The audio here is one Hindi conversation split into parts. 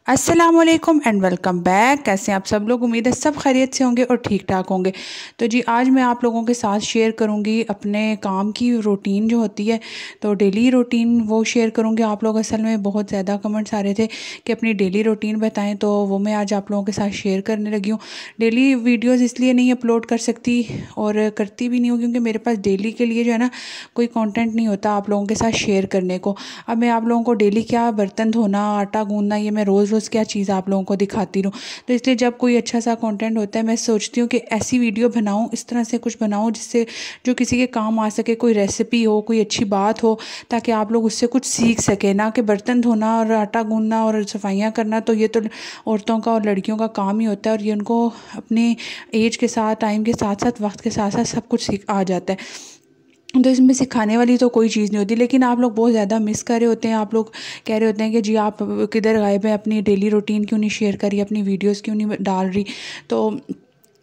अस्सलामुअलैकुम एंड वेलकम बैक। कैसे हैं आप सब लोग? उम्मीद है सब खैरियत से होंगे और ठीक ठाक होंगे। तो जी आज मैं आप लोगों के साथ शेयर करूंगी अपने काम की रूटीन जो होती है, तो डेली रूटीन वो शेयर करूंगी आप लोग। असल में बहुत ज़्यादा कमेंट्स आ रहे थे कि अपनी डेली रूटीन बताएं, तो वो मैं आज आप लोगों के साथ शेयर करने लगी हूँ। डेली वीडियोज़ इसलिए नहीं अपलोड कर सकती और करती भी नहीं हूँ क्योंकि मेरे पास डेली के लिए जो है ना कोई कॉन्टेंट नहीं होता आप लोगों के साथ शेयर करने को। अब मैं आप लोगों को डेली क्या बर्तन धोना, आटा गूंदना, ये मैं रोज़ रोज़ क्या चीज़ आप लोगों को दिखाती रहूँ। तो इसलिए जब कोई अच्छा सा कंटेंट होता है मैं सोचती हूँ कि ऐसी वीडियो बनाऊँ, इस तरह से कुछ बनाऊँ जिससे जो किसी के काम आ सके, कोई रेसिपी हो, कोई अच्छी बात हो, ताकि आप लोग उससे कुछ सीख सकें। ना कि बर्तन धोना और आटा गूंदना और सफाइयाँ करना, तो ये तो औरतों का और लड़कियों का काम ही होता है और ये उनको अपने एज के साथ, टाइम के साथ साथ, वक्त के साथ साथ सब कुछ सीख आ जाता है। तो इसमें सिखाने वाली तो कोई चीज़ नहीं होती। लेकिन आप लोग बहुत ज़्यादा मिस कर रहे होते हैं, आप लोग कह रहे होते हैं कि जी आप किधर गायब हैं, अपनी डेली रूटीन क्यों नहीं शेयर करी, अपनी वीडियोस क्यों नहीं डाल रही। तो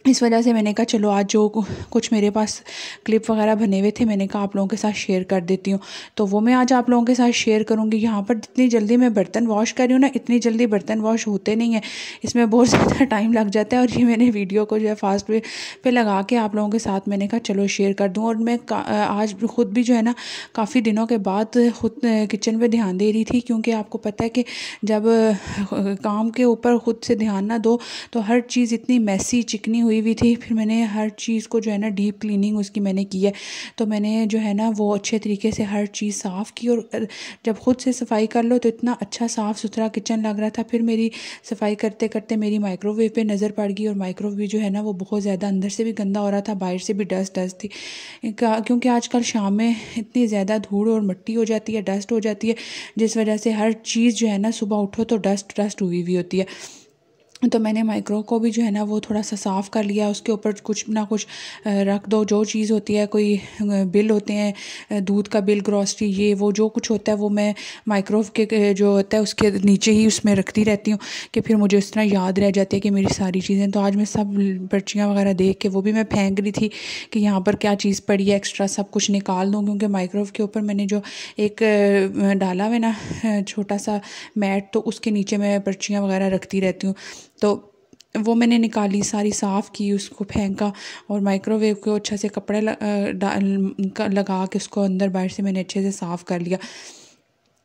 इस वजह से मैंने कहा चलो आज जो कुछ मेरे पास क्लिप वगैरह बने हुए थे मैंने कहा आप लोगों के साथ शेयर कर देती हूँ। तो वो मैं आज आप लोगों के साथ शेयर करूँगी। यहाँ पर जितनी जल्दी मैं बर्तन वॉश कर रही हूँ ना, इतनी जल्दी बर्तन वॉश होते नहीं हैं, इसमें बहुत ज़्यादा टाइम लग जाता है। और ये मैंने वीडियो को जो है फास्ट पे लगा के आप लोगों के साथ मैंने कहा चलो शेयर कर दूँ। और मैं आज खुद भी जो है ना काफ़ी दिनों के बाद खुद किचन पे ध्यान दे रही थी, क्योंकि आपको पता है कि जब काम के ऊपर खुद से ध्यान ना दो तो हर चीज़ इतनी मैसी चिकनी हुई थी। फिर मैंने हर चीज़ को जो है ना डीप क्लीनिंग उसकी मैंने की है। तो मैंने जो है ना वो अच्छे तरीके से हर चीज़ साफ़ की। और जब खुद से सफाई कर लो तो इतना अच्छा साफ़ सुथरा किचन लग रहा था। फिर मेरी सफाई करते करते मेरी माइक्रोवेव पे नज़र पड़ गई, और माइक्रोवेव जो है ना वो बहुत ज़्यादा अंदर से भी गंदा हो रहा था, बाहर से भी डस्ट डस्ट थी। क्योंकि आजकल शाम में इतनी ज़्यादा धूल और मिट्टी हो जाती है, डस्ट हो जाती है, जिस वजह से हर चीज़ जो है ना सुबह उठो तो डस्ट डस्ट हुई होती है। तो मैंने माइक्रो को भी जो है ना वो थोड़ा सा साफ़ कर लिया, उसके ऊपर कुछ ना कुछ रख दो। जो चीज़ होती है, कोई बिल होते हैं, दूध का बिल, ग्रॉसरी, ये वो जो कुछ होता है वो मैं माइक्रोव के जो होता है उसके नीचे ही उसमें रखती रहती हूँ कि फिर मुझे उस तरह याद रह जाती है कि मेरी सारी चीज़ें। तो आज मैं सब पर्चियाँ वगैरह देख के वो भी मैं फेंक रही थी कि यहाँ पर क्या चीज़ पड़ी है, एक्स्ट्रा सब कुछ निकाल दूँ। क्योंकि माइक्रोव के ऊपर मैंने जो एक डाला हुआ ना छोटा सा मैट, तो उसके नीचे मैं पर्चियाँ वगैरह रखती रहती हूँ। तो वो मैंने निकाली, सारी साफ़ की, उसको फेंका और माइक्रोवेव को अच्छा से कपड़े लगा के उसको अंदर बाहर से मैंने अच्छे से साफ़ कर लिया।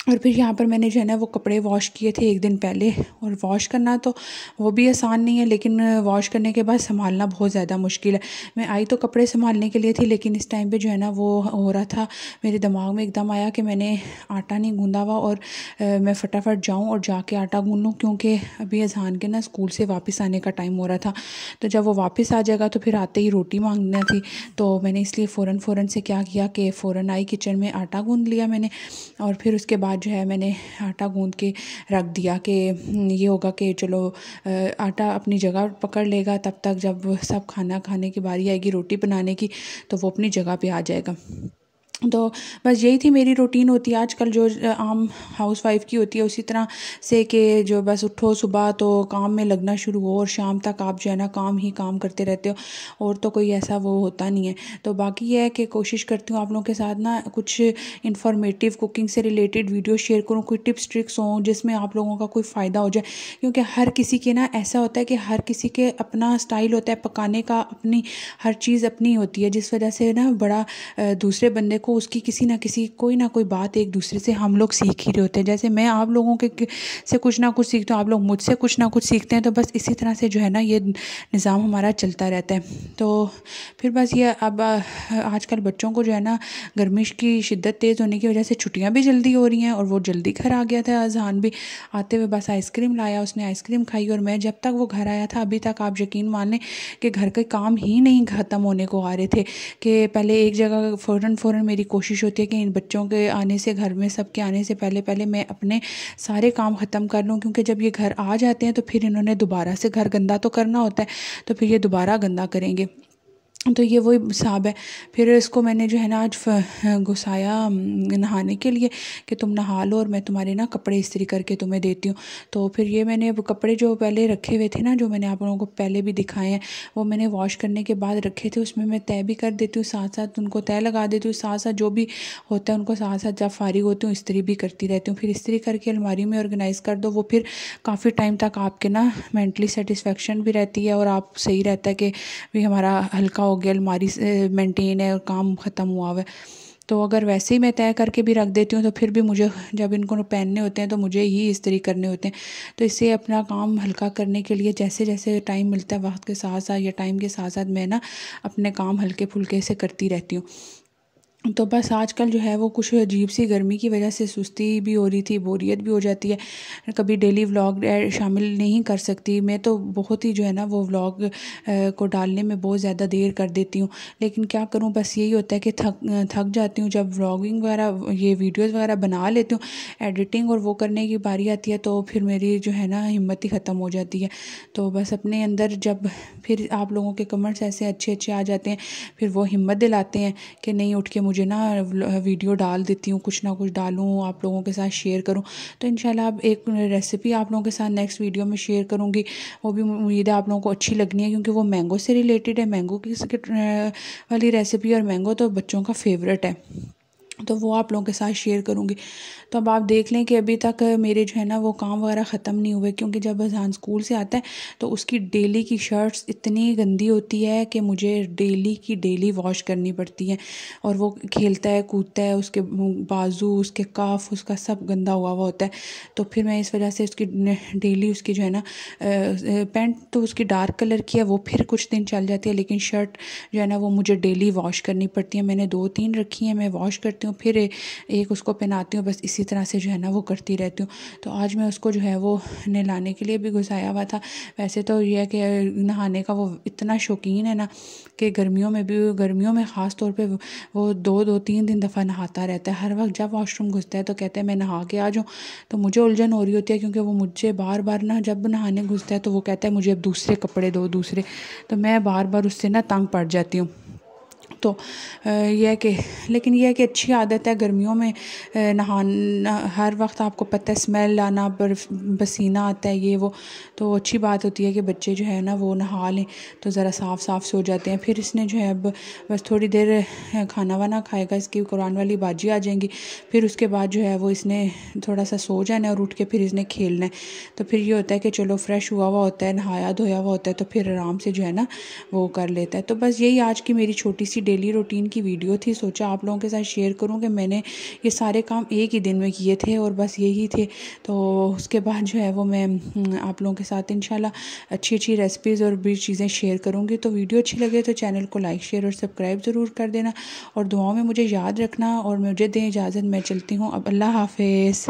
और फिर यहाँ पर मैंने जो है ना वो कपड़े वॉश किए थे एक दिन पहले। और वॉश करना तो वो भी आसान नहीं है, लेकिन वॉश करने के बाद संभालना बहुत ज़्यादा मुश्किल है। मैं आई तो कपड़े संभालने के लिए थी, लेकिन इस टाइम पे जो है ना वो हो रहा था, मेरे दिमाग में एकदम आया कि मैंने आटा नहीं गूंदा हुआ और मैं फटाफट जाऊँ और जाके आटा गूंद लूँ, क्योंकि अभी अजहान के ना स्कूल से वापस आने का टाइम हो रहा था। तो जब वो वापस आ जाएगा तो फिर आते ही रोटी मांगना थी। तो मैंने इसलिए फ़ौरन से क्या किया कि फ़ौरन आई किचन में, आटा गूंद लिया मैंने। और फिर उसके बाद जो है मैंने आटा गूंद के रख दिया कि ये होगा कि चलो आटा अपनी जगह पकड़ लेगा, तब तक जब सब खाना खाने की बारी आएगी रोटी बनाने की तो वो अपनी जगह पे आ जाएगा। तो बस यही थी मेरी रूटीन होती है आजकल जो आम हाउसवाइफ की होती है, उसी तरह से कि जो बस उठो सुबह तो काम में लगना शुरू हो और शाम तक आप जो है ना काम ही काम करते रहते हो, और तो कोई ऐसा वो होता नहीं है। तो बाकी ये है कि कोशिश करती हूँ आप लोगों के साथ ना कुछ इन्फॉर्मेटिव कुकिंग से रिलेटेड वीडियो शेयर करूँ, कोई टिप्स ट्रिक्स हों जिसमें आप लोगों का कोई फ़ायदा हो जाए। क्योंकि हर किसी के ना ऐसा होता है कि हर किसी के अपना स्टाइल होता है पकाने का, अपनी हर चीज़ अपनी होती है, जिस वजह से ना बड़ा दूसरे बंदे को उसकी किसी ना किसी कोई ना कोई बात एक दूसरे से हम लोग सीख ही रहे होते हैं। जैसे मैं आप लोगों के से कुछ ना कुछ सीखता हूँ, आप लोग मुझसे कुछ ना कुछ सीखते हैं। तो बस इसी तरह से जो है ना ये निज़ाम हमारा चलता रहता है। तो फिर बस ये अब आजकल बच्चों को जो है ना गर्मी की शिद्दत तेज़ होने की वजह से छुट्टियाँ भी जल्दी हो रही हैं, और वो जल्दी घर आ गया था अजहान भी। आते हुए बस आइसक्रीम लाया, उसने आइसक्रीम खाई, और मैं जब तक वो घर आया था अभी तक आप यकीन मान लें कि घर के काम ही नहीं ख़त्म होने को आ रहे थे। कि पहले एक जगह फ़ौरन मेरी कोशिश होती है कि इन बच्चों के आने से, घर में सबके आने से पहले पहले मैं अपने सारे काम ख़त्म कर लूँ, क्योंकि जब ये घर आ जाते हैं तो फिर इन्होंने दोबारा से घर गंदा तो करना होता है, तो फिर ये दोबारा गंदा करेंगे। तो ये वही हिसाब है। फिर इसको मैंने जो है ना आज घुसाया नहाने के लिए कि तुम नहा लो और मैं तुम्हारे ना कपड़े इस्त्री करके तुम्हें देती हूँ। तो फिर ये मैंने अब कपड़े जो पहले रखे हुए थे ना, जो मैंने आप लोगों को पहले भी दिखाए हैं, वो मैंने वॉश करने के बाद रखे थे। उसमें मैं तय भी कर देती हूँ, साथ साथ उनको तय लगा देती हूँ, साथ साथ जो भी होता है उनको साथ साथ जब फारिग होती हूँ इस्त्री भी करती रहती हूँ। फिर इस्त्री करके अलमारी में ऑर्गेनाइज़ कर दो, वो फिर काफ़ी टाइम तक आपके ना मेंटली सेटिस्फेक्शन भी रहती है और आप सही रहता है कि भी हमारा हल्का हो गया, अलमारी मेंटेन है और काम ख़त्म हुआ हुआ है। तो अगर वैसे ही मैं तय करके भी रख देती हूँ तो फिर भी मुझे जब इनको पहनने होते हैं तो मुझे ही इस्त्री करने होते हैं। तो इससे अपना काम हल्का करने के लिए जैसे जैसे टाइम मिलता है वक्त के साथ साथ या टाइम के साथ साथ मैं ना अपने काम हल्के फुल्के से करती रहती हूँ। तो बस आजकल जो है वो कुछ अजीब सी गर्मी की वजह से सुस्ती भी हो रही थी, बोरियत भी हो जाती है, कभी डेली व्लॉग शामिल नहीं कर सकती। मैं तो बहुत ही जो है ना वो व्लॉग को डालने में बहुत ज़्यादा देर कर देती हूँ, लेकिन क्या करूँ, बस यही होता है कि थक जाती हूँ। जब व्लॉगिंग वगैरह ये वीडियोज़ वगैरह बना लेती हूँ, एडिटिंग और वो करने की बारी आती है तो फिर मेरी जो है ना हिम्मत ही ख़त्म हो जाती है। तो बस अपने अंदर जब फिर आप लोगों के कमेंट्स ऐसे अच्छे अच्छे आ जाते हैं, फिर वो हिम्मत दिलाते हैं कि नहीं उठ के मुझे ना वीडियो डाल देती हूँ, कुछ ना कुछ डालूँ, आप लोगों के साथ शेयर करूँ। तो इंशाल्लाह अब एक रेसिपी आप लोगों के साथ नेक्स्ट वीडियो में शेयर करूँगी, वो भी उम्मीद है आप लोगों को अच्छी लगनी है, क्योंकि वो मैंगो से रिलेटेड है, मैंगो की वाली रेसिपी, और मैंगो तो बच्चों का फेवरेट है, तो वो आप लोगों के साथ शेयर करूँगी। तो अब आप देख लें कि अभी तक मेरे जो है ना वो काम वगैरह ख़त्म नहीं हुए, क्योंकि जब अज़ान स्कूल से आता है तो उसकी डेली की शर्ट्स इतनी गंदी होती है कि मुझे डेली की डेली वॉश करनी पड़ती है। और वो खेलता है कूदता है, उसके बाजू उसके काफ उसका सब गंदा हुआ हुआ होता है। तो फिर मैं इस वजह से उसकी डेली उसकी जो है ना पैंट तो उसकी डार्क कलर की है, वो फिर कुछ दिन चल जाती है, लेकिन शर्ट जो है ना वो मुझे डेली वॉश करनी पड़ती है। मैंने 2-3 रखी हैं, मैं वॉश करती हूँ, फिर एक उसको पहनाती हूँ, बस इसी तरह से जो है ना वो करती रहती हूँ। तो आज मैं उसको जो है वो नहलाने के लिए भी घुसाया हुआ था। वैसे तो यह है कि नहाने का वो इतना शौकीन है ना कि गर्मियों में ख़ास तौर पे वो 2-2-3 दफ़ा नहाता रहता है। हर वक्त जब वॉशरूम घुसता है तो कहता है मैं नहा के आ जाऊँ। तो मुझे उलझन हो रही होती है, क्योंकि वो मुझे बार बार ना जब नहाने घुसता है तो वो कहता है मुझे अब दूसरे कपड़े दो दूसरे, तो मैं बार बार उससे ना तंग पड़ जाती हूँ। तो यह है कि लेकिन यह है कि अच्छी आदत है गर्मियों में नहाना। हर वक्त आपको पता है स्मेल आना, पसीना आता है, ये वो, तो अच्छी बात होती है कि बच्चे जो है ना वो नहा लें तो ज़रा साफ़ साफ़ से हो जाते हैं। फिर इसने जो है अब बस थोड़ी देर खाना वाना खाएगा, इसकी कुरान वाली बाजी आ जाएंगी, फिर उसके बाद जो है वो इसने थोड़ा सा सो जाना है और उठ के फिर इसने खेलना है। तो फिर ये होता है कि चलो फ्रेश हुआ हुआ होता है, नहाया धोया हुआ होता है, तो फिर आराम से जो है ना वो कर लेता है। तो बस यही आज की मेरी छोटी सी डेली रूटीन की वीडियो थी, सोचा आप लोगों के साथ शेयर करूं कि मैंने ये सारे काम एक ही दिन में किए थे और बस यही थे। तो उसके बाद जो है वो मैं आप लोगों के साथ इंशाल्लाह अच्छी अच्छी रेसिपीज़ और भी चीज़ें शेयर करूंगी। तो वीडियो अच्छी लगे तो चैनल को लाइक शेयर और सब्सक्राइब ज़रूर कर देना, और दुआओं में मुझे याद रखना, और मुझे दें इजाज़त, मैं चलती हूँ अब। अल्लाह हाफिज़।